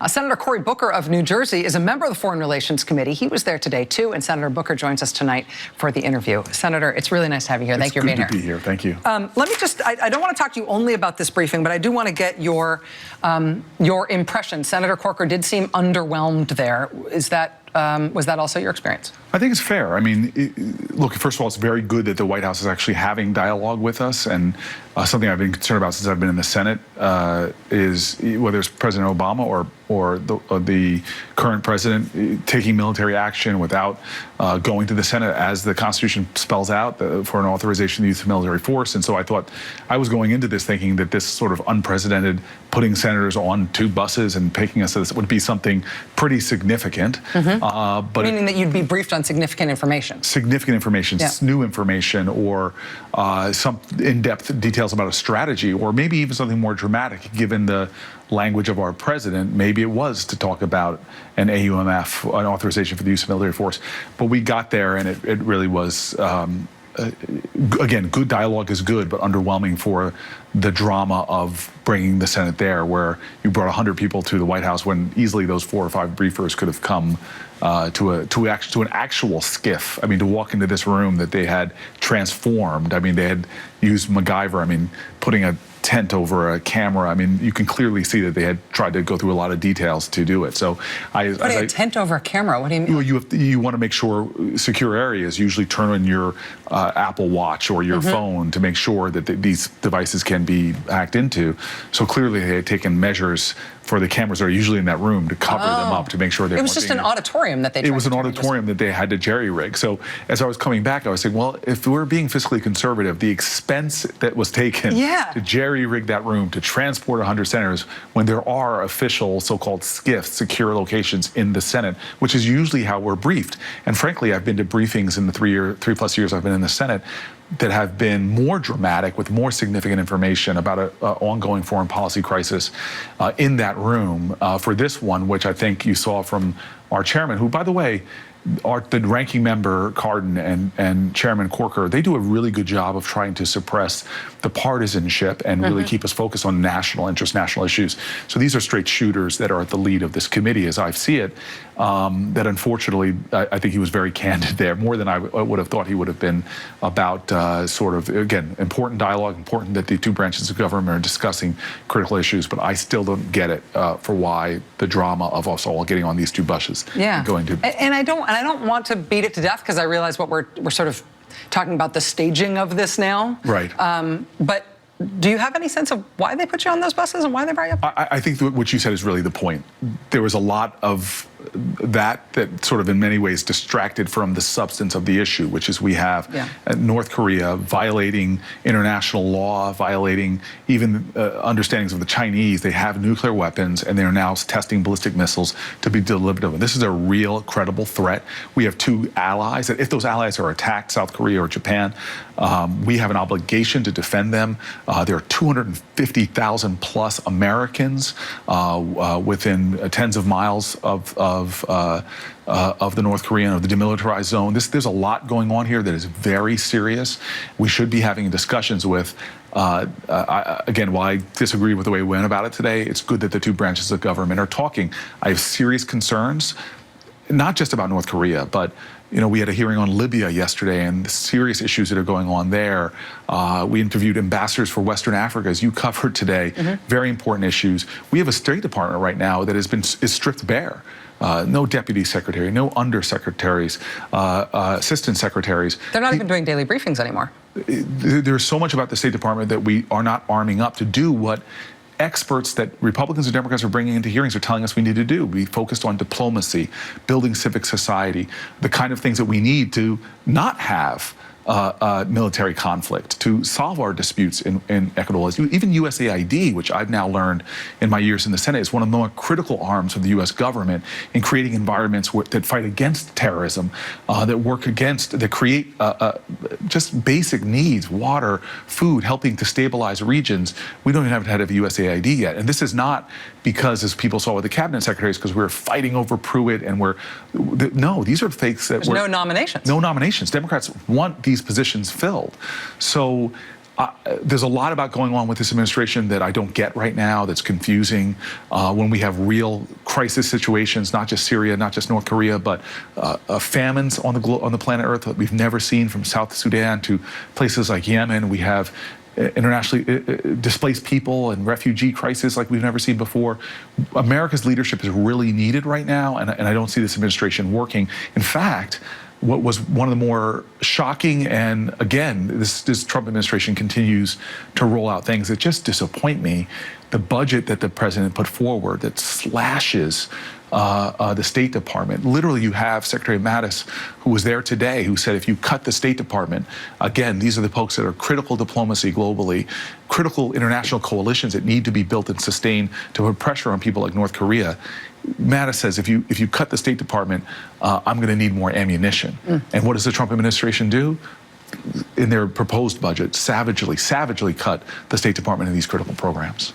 Senator Cory Booker of New Jersey is a member of the Foreign Relations Committee. He was there today, too, and Senator Booker joins us tonight for the interview. Senator, it's really nice to have you here. Thank you for being here. It's good to be here. Thank you. Let me just, I don't want to talk to you only about this briefing, but I do want to get your impression. Senator Corker did seem underwhelmed there. Is that, was that also your experience? I think it's fair. I mean, look, first of all, it's very good that the White House is actually having dialogue with us. And something I've been concerned about since I've been in the Senate is whether it's President Obama or the current president taking military action without going to the Senate, as the Constitution spells out, for an authorization to use the military force. And so I thought, I was going into this thinking that this sort of unprecedented putting senators on two buses and taking us to this would be something pretty significant. But meaning that you'd be briefed on significant information. Significant information, yeah. New information, or some in-depth details about a strategy, or maybe even something more dramatic, given the language of our president. Maybe it was to talk about an AUMF, an authorization for the use of military force. But we got there, and it really was, again, good dialogue is good, but underwhelming for the drama of bringing the Senate there, where you brought 100 people to the White House when easily those 4 or 5 briefers could have come to an actual skiff. I mean, to walk into this room that they had transformed. I mean, they had used MacGyver. I mean, putting a tent over a camera. I mean, you can clearly see that they had tried to go through a lot of details to do it. So, putting a tent over a camera. What do you mean? You want to make sure secure areas. Usually, turn on your Apple Watch or your phone to make sure that these devices can be hacked into. So clearly, they had taken measures for the cameras that are usually in that room to cover them up, to make sure they. It was just an auditorium that they. It was an auditorium that they had to jerry-rig. So as I was coming back, I was saying, well, if we're being fiscally conservative, the expense that was taken to jerry-rig that room to transport 100 senators, when there are official so-called SCIFs, secure locations in the Senate, which is usually how we're briefed. And frankly, I've been to briefings in the 3+ years I've been in the Senate that have been more dramatic, with more significant information about an ongoing foreign policy crisis in that room. For this one, which I think you saw from our chairman, who, by the way, the ranking member Cardin and Chairman Corker, they do a really good job of trying to suppress the partisanship and really keep us focused on national interest, national issues. So these are straight shooters that are at the lead of this committee, as I see it. That unfortunately, I think he was very candid there, more than I would have thought he would have been, about sort of, again, important dialogue, important that the two branches of government are discussing critical issues. But I still don't get it for why the drama of us all getting on these two buses. Going to. And I don't want to beat it to death, because I realize what we're sort of talking about the staging of this now. Right. But do you have any sense of why they put you on those buses and why they brought you up? I think what you said is really the point. There was a lot of that sort of in many ways distracted from the substance of the issue, which is we have North Korea violating international law, violating even understandings of the Chinese. They have nuclear weapons, and they're now testing ballistic missiles to be delivered. And this is a real, credible threat. We have two allies that, if those allies are attacked, South Korea or Japan, we have an obligation to defend them. There are 250,000 plus Americans within tens of miles of the North Korean, of the demilitarized zone. There's a lot going on here that is very serious. We should be having discussions with. Again, while I disagree with the way we went about it today, it's good that the two branches of government are talking. I have serious concerns, not just about North Korea, but we had a hearing on Libya yesterday and the serious issues that are going on there. We interviewed ambassadors for Western Africa, as you covered today. Very important issues. We have a State Department right now that is stripped bare. No deputy secretary, no undersecretaries, assistant secretaries. They're not even doing daily briefings anymore. There's so much about the State Department that we are not arming up to do what experts that Republicans and Democrats are bringing into hearings are telling us we need to do. Be focused on diplomacy, building civic society, the kind of things that we need to not have military conflict, to solve our disputes in equitable ways. Even USAID, which I've now learned in my years in the Senate, is one of the more critical arms of the U.S. government in creating environments that fight against terrorism, that create just basic needs, water, food, helping to stabilize regions. We don't even have a head of USAID yet. And this is not because, as people saw with the cabinet secretaries, because we're fighting over Pruitt and no, these are fakes that There's no nominations. No nominations. Democrats want these positions filled. So there's a lot going on with this administration that I don't get right now, that's confusing. When we have real crisis situations, not just Syria, not just North Korea, but famines on the planet Earth that we've never seen, from South Sudan to places like Yemen. We have internationally displaced people and refugee crisis like we've never seen before. America's leadership is really needed right now, and I don't see this administration working. In fact, what was one of the more shocking, and again, this Trump administration continues to roll out things that just disappoint me, the budget that the president put forward that slashes the State Department. Literally, you have Secretary Maddow, who was there today, who said if you cut the State Department, again, these are the folks that are critical diplomacy globally, critical international coalitions that need to be built and sustained to put pressure on people like North Korea. Maddow says if you cut the State Department, I'm going to need more ammunition. And what does the Trump administration do? In their proposed budget, savagely cut the State Department in these critical programs.